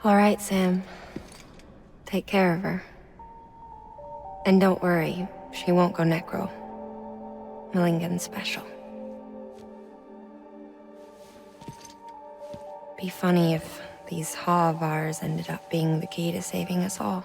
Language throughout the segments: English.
All right, Sam. Take care of her. And don't worry, she won't go necro. Millingan special. Be funny if these Ha of ours ended up being the key to saving us all.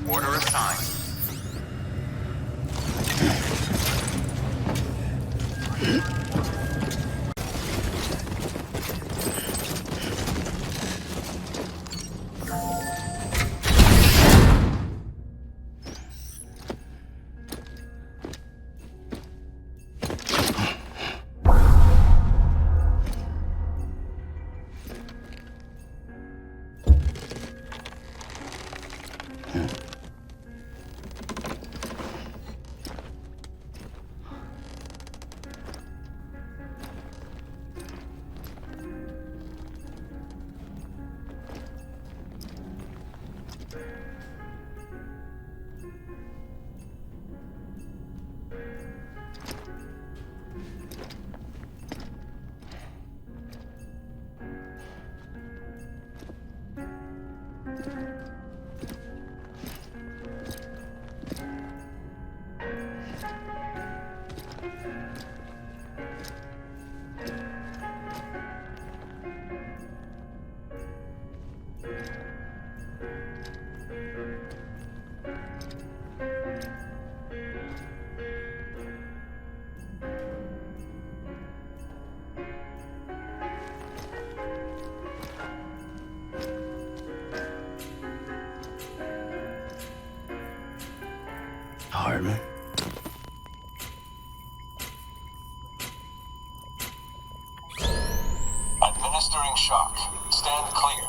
Order assigned. Heartman. Administering shock. Stand clear.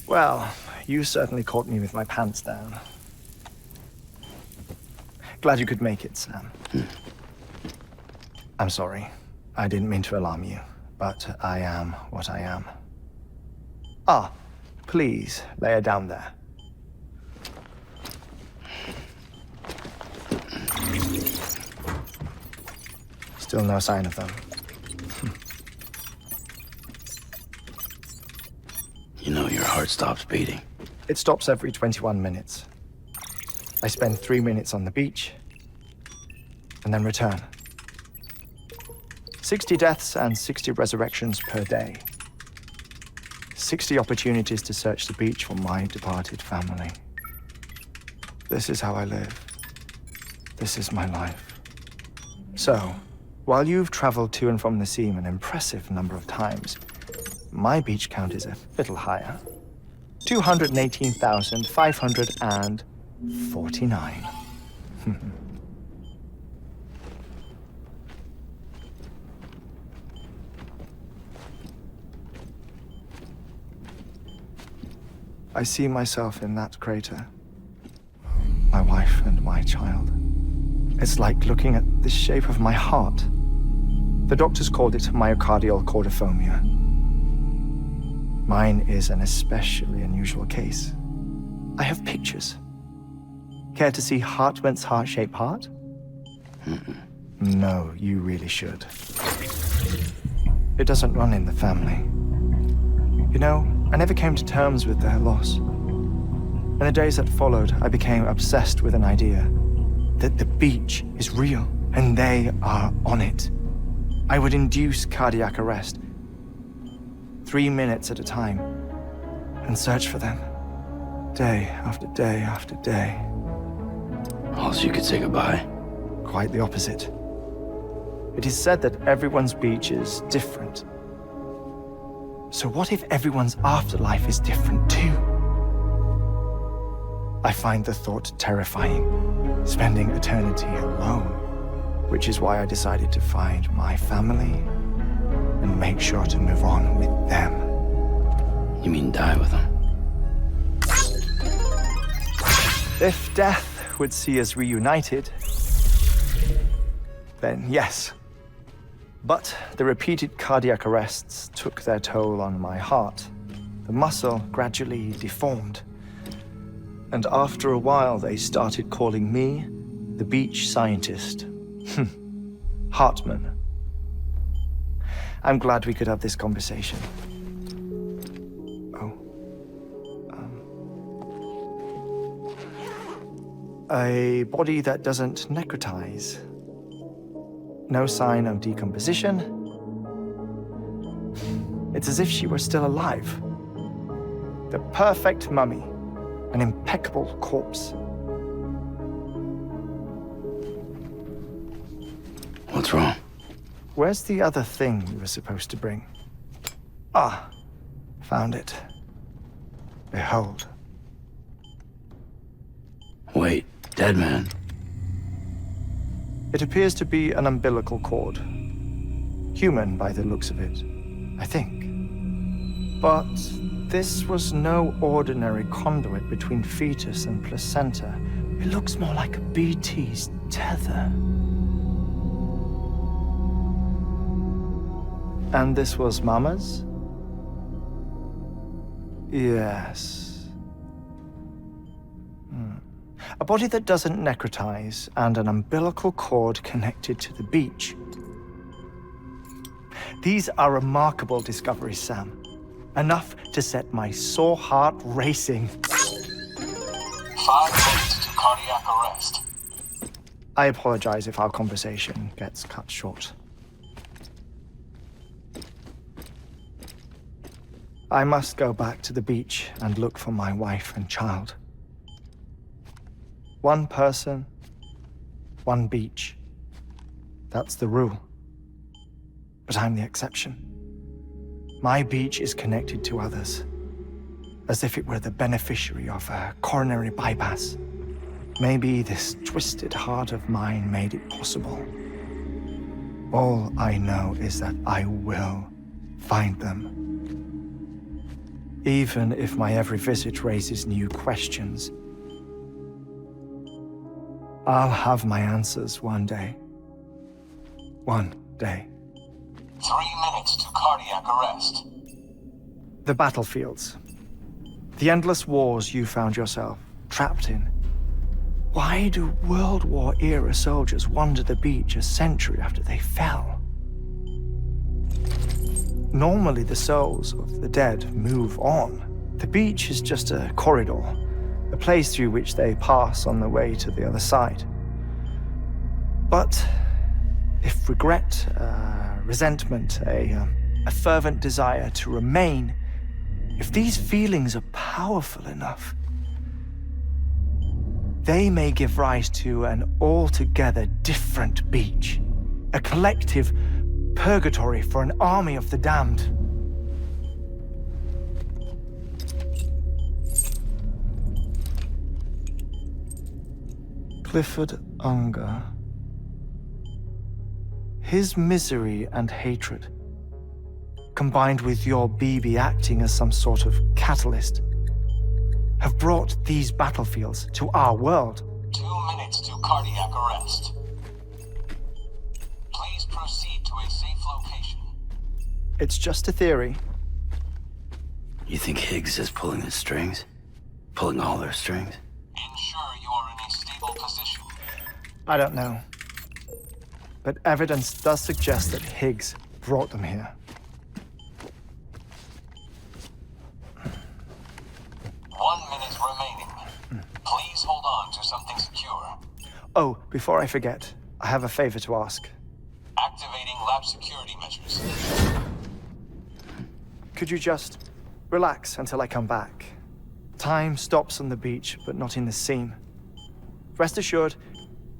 Well, you certainly caught me with my pants down. Glad you could make it, Sam. I'm sorry. I didn't mean to alarm you, but I am what I am. Ah, please, lay her down there. Still no sign of them. You know your heart stops beating. It stops every 21 minutes. I spend 3 minutes on the beach, and then return. 60 deaths and 60 resurrections per day. 60 opportunities to search the beach for my departed family. This is how I live. This is my life. So, while you've traveled to and from the sea an impressive number of times, my beach count is a little higher. 218,549. I see myself in that crater. My wife and my child. It's like looking at the shape of my heart. The doctors called it myocardial cordiformia. Mine is an especially unusual case. I have pictures. Care to see Heartman's heart-shaped heart? No, you really should. It doesn't run in the family. You know, I never came to terms with their loss. In the days that followed, I became obsessed with an idea that the beach is real, and they are on it. I would induce cardiac arrest, 3 minutes at a time, and search for them, day after day after day. Also, you could say goodbye. Quite the opposite. It is said that everyone's beach is different. So what if everyone's afterlife is different too? I find the thought terrifying, spending eternity alone, which is why I decided to find my family and make sure to move on with them. You mean die with them? If death would see us reunited, then yes. But the repeated cardiac arrests took their toll on my heart. The muscle gradually deformed. And after a while, they started calling me the beach scientist. Heartman. I'm glad we could have this conversation. A body that doesn't necrotize. No sign of decomposition. It's as if she were still alive. The perfect mummy. An impeccable corpse. What's wrong? Where's the other thing you were supposed to bring? Ah, found it. Behold. Wait, dead man? It appears to be an umbilical cord. Human by the looks of it, I think. But this was no ordinary conduit between fetus and placenta. It looks more like a BT's tether. And this was Mama's? Yes. A body that doesn't necrotize and an umbilical cord connected to the beach. These are remarkable discoveries, Sam. Enough to set my sore heart racing. 5 minutes to cardiac arrest. I apologize if our conversation gets cut short. I must go back to the beach and look for my wife and child. One person, one beach. That's the rule. But I'm the exception. My beach is connected to others, as if it were the beneficiary of a coronary bypass. Maybe this twisted heart of mine made it possible. All I know is that I will find them. Even if my every visit raises new questions, I'll have my answers one day. One day. 3 minutes to cardiac arrest. The battlefields. The endless wars you found yourself trapped in. Why do World War-era soldiers wander the beach a century after they fell? Normally, the souls of the dead move on. The beach is just a corridor, a place through which they pass on the way to the other side. But if regret, resentment, a fervent desire to remain, if these feelings are powerful enough, they may give rise to an altogether different beach, a collective purgatory for an army of the damned. Clifford Unger. His misery and hatred, combined with your BB acting as some sort of catalyst, have brought these battlefields to our world. 2 minutes to cardiac arrest. Please proceed to a safe location. It's just a theory. You think Higgs is pulling the strings? Pulling all their strings? Ensure you are in a stable position. I don't know. But evidence does suggest that Higgs brought them here. 1 minute remaining. Please hold on to something secure. Oh, before I forget, I have a favor to ask. Activating lab security measures. Could you just relax until I come back? Time stops on the beach, but not in the scene. Rest assured,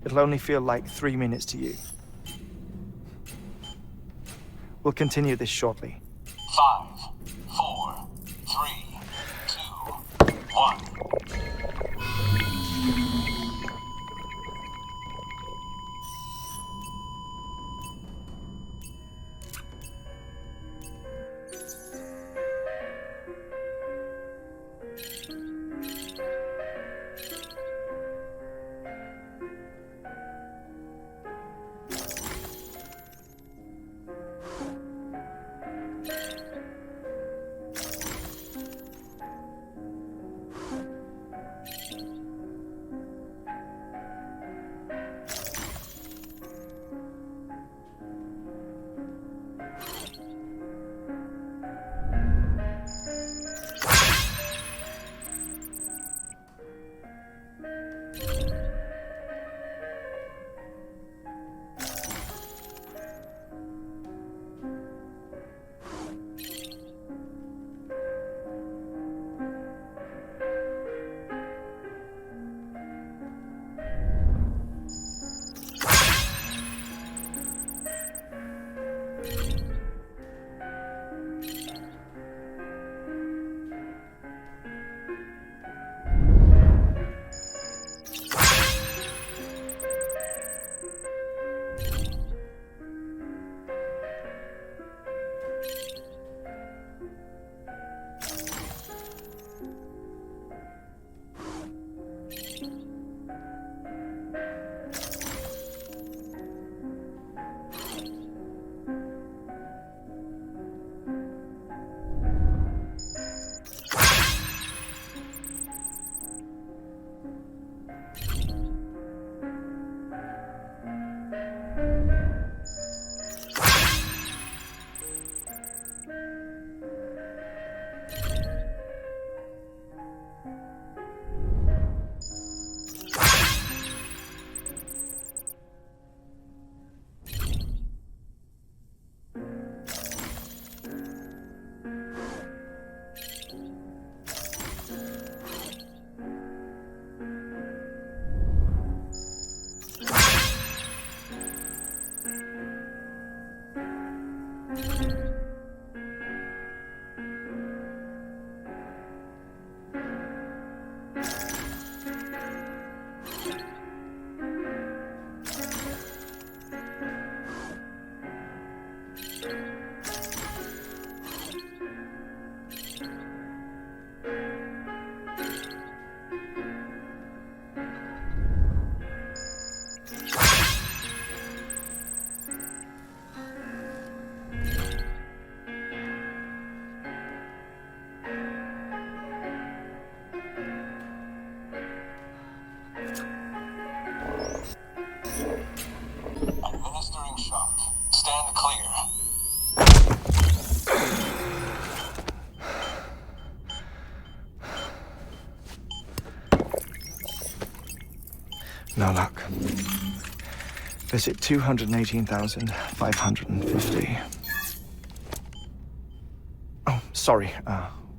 it'll only feel like 3 minutes to you. We'll continue this shortly. 5, No luck. Visit 218,550. Oh, sorry.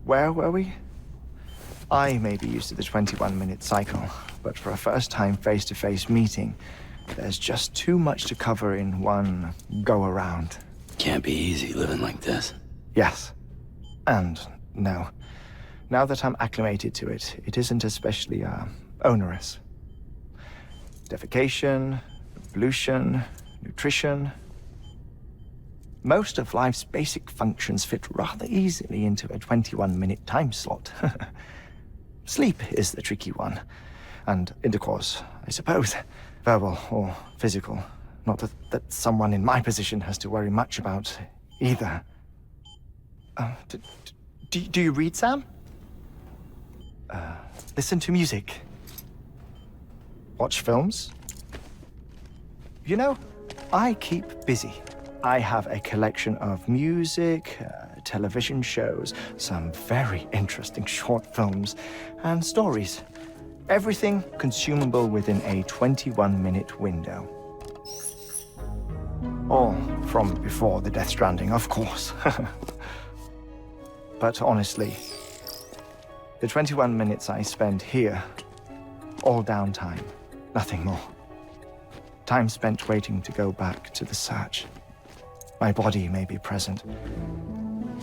Where were we? I may be used to the 21-minute cycle, but for a first-time face-to-face meeting, there's just too much to cover in one go-around. Can't be easy living like this. Yes. And no. Now that I'm acclimated to it, it isn't especially, onerous. Defecation, pollution, nutrition. Most of life's basic functions fit rather easily into a 21-minute time slot. Sleep is the tricky one. And intercourse, I suppose. Verbal or physical. Not that someone in my position has to worry much about either. Do you read, Sam? Listen to music. Watch films. You know, I keep busy. I have a collection of music, television shows, some very interesting short films, and stories. Everything consumable within a 21-minute window. All from before the Death Stranding, of course. But honestly, the 21 minutes I spend here, all downtime, nothing more. Time spent waiting to go back to the search. My body may be present,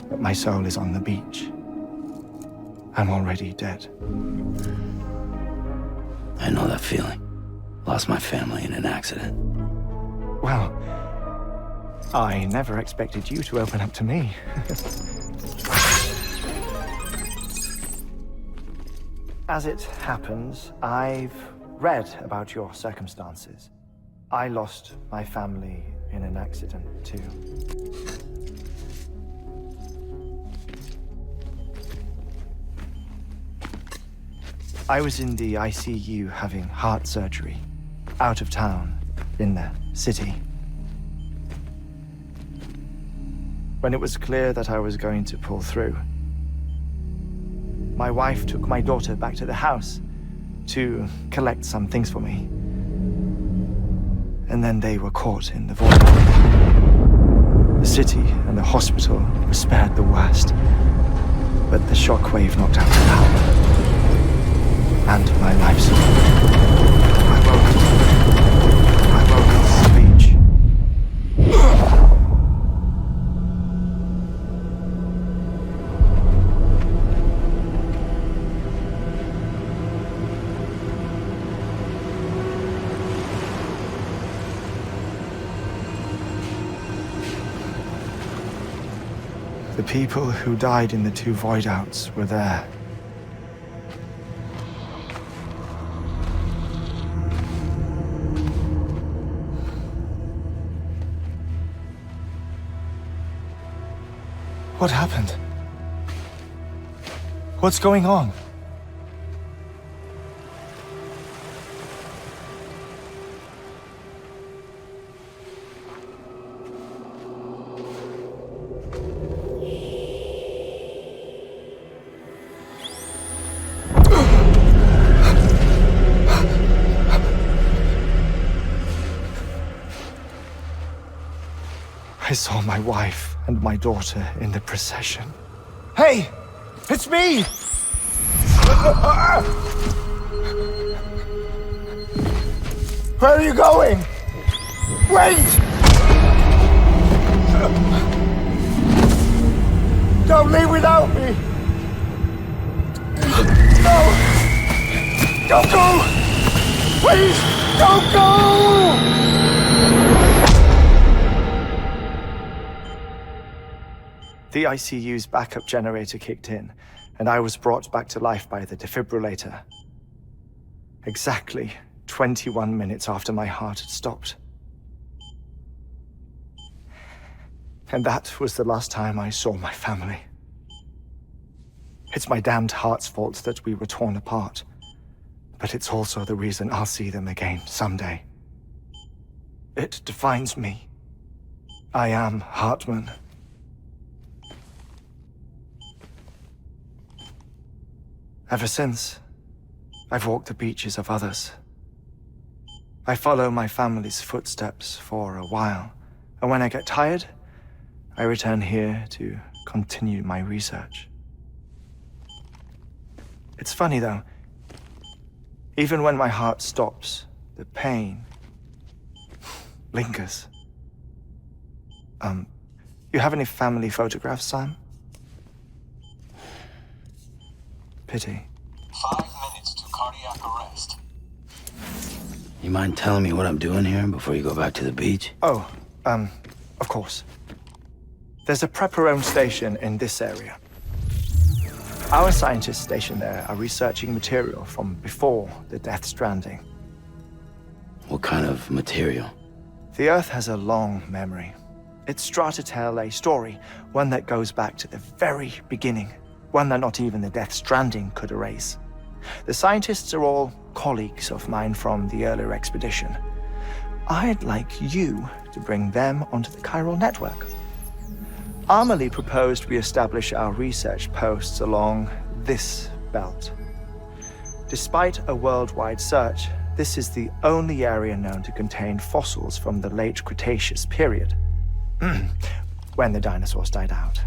but my soul is on the beach. I'm already dead. I know that feeling. Lost my family in an accident. Well, I never expected you to open up to me. As it happens, I've read about your circumstances. I lost my family in an accident, too. I was in the ICU having heart surgery, out of town, in the city. When it was clear that I was going to pull through, my wife took my daughter back to the house to collect some things for me. And then they were caught in the void. The city and the hospital were spared the worst, but the shockwave knocked out the power. And my life support. I woke up on the beach. The people who died in the two void outs were there. What happened? What's going on? I saw my wife and my daughter in the procession. Hey! It's me! Where are you going? Wait! Don't leave without me! No! Don't go! Please, don't go! The ICU's backup generator kicked in, and I was brought back to life by the defibrillator. Exactly 21 minutes after my heart had stopped. And that was the last time I saw my family. It's my damned heart's fault that we were torn apart, but it's also the reason I'll see them again someday. It defines me. I am Heartman. Ever since, I've walked the beaches of others, I follow my family's footsteps for a while, and when I get tired, I return here to continue my research. It's funny though, even when my heart stops, the pain lingers. You have any family photographs, Sam? Pity. 5 minutes to cardiac arrest. You mind telling me what I'm doing here before you go back to the beach? Oh, of course. There's a prepper-owned station in this area. Our scientists stationed there are researching material from before the Death Stranding. What kind of material? The Earth has a long memory. It's trying to tell a story, one that goes back to the very beginning, one that not even the Death Stranding could erase. The scientists are all colleagues of mine from the earlier expedition. I'd like you to bring them onto the chiral network. Amelie proposed we establish our research posts along this belt. Despite a worldwide search, this is the only area known to contain fossils from the late Cretaceous period, when the dinosaurs died out.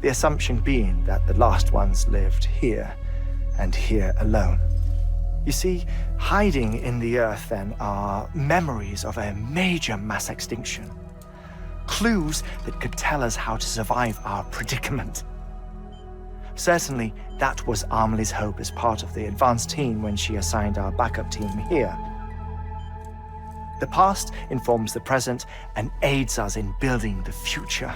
The assumption being that the last ones lived here, and here alone. You see, hiding in the Earth then are memories of a major mass extinction. Clues that could tell us how to survive our predicament. Certainly, that was Amelie's hope as part of the advanced team when she assigned our backup team here. The past informs the present and aids us in building the future.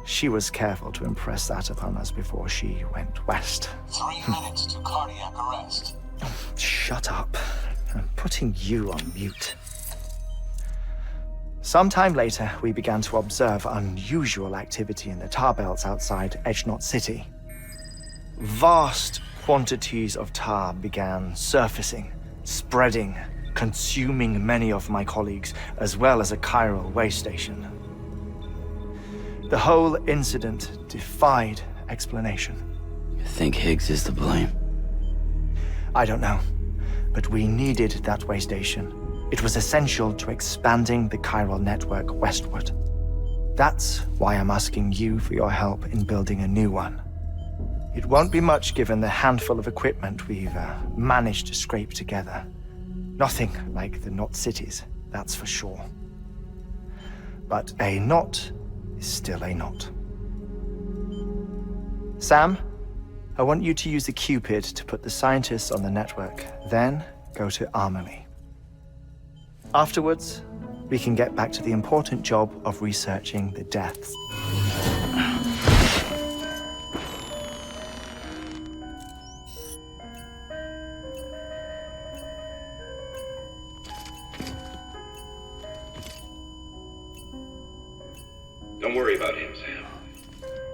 She was careful to impress that upon us before she went west. 3 minutes to cardiac arrest. Shut up. I'm putting you on mute. Sometime later, we began to observe unusual activity in the tar belts outside Edgenot City. Vast quantities of tar began surfacing, spreading, consuming many of my colleagues, as well as a chiral way station. The whole incident defied explanation. You think Higgs is to blame? I don't know, but we needed that way station. It was essential to expanding the chiral network westward. That's why I'm asking you for your help in building a new one. It won't be much given the handful of equipment we've managed to scrape together. Nothing like the knot cities, that's for sure. But a knot is still a knot. Sam, I want you to use the Cupid to put the scientists on the network, then go to Amelie. Afterwards, we can get back to the important job of researching the deaths. Don't worry about him, Sam.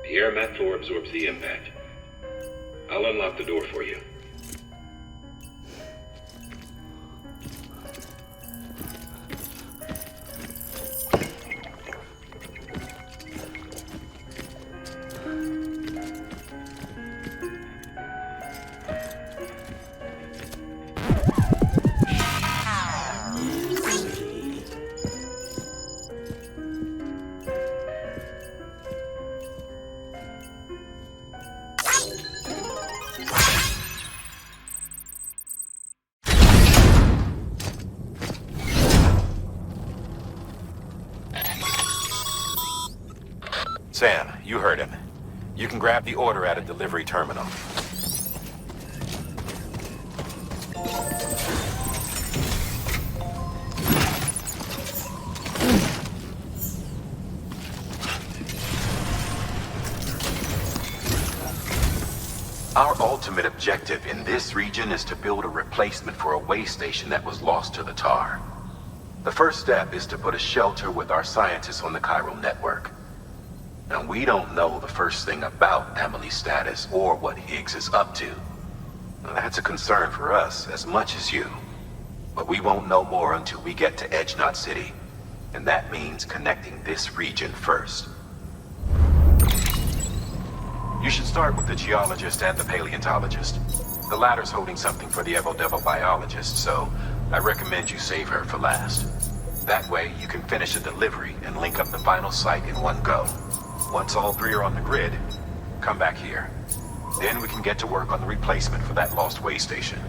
The air mat floor absorbs the impact. I'll unlock the door for you. Sam, you heard him. You can grab the order at a delivery terminal. Our ultimate objective in this region is to build a replacement for a way station that was lost to the tar. The first step is to put a shelter with our scientists on the chiral network. Now, we don't know the first thing about Amelie's status or what Higgs is up to. Now, that's a concern for us as much as you. But we won't know more until we get to Edgenot City. And that means connecting this region first. You should start with the geologist and the paleontologist. The latter's holding something for the evo-devo biologist, so I recommend you save her for last. That way, you can finish a delivery and link up the final site in one go. Once all three are on the grid, come back here. Then we can get to work on the replacement for that lost way station.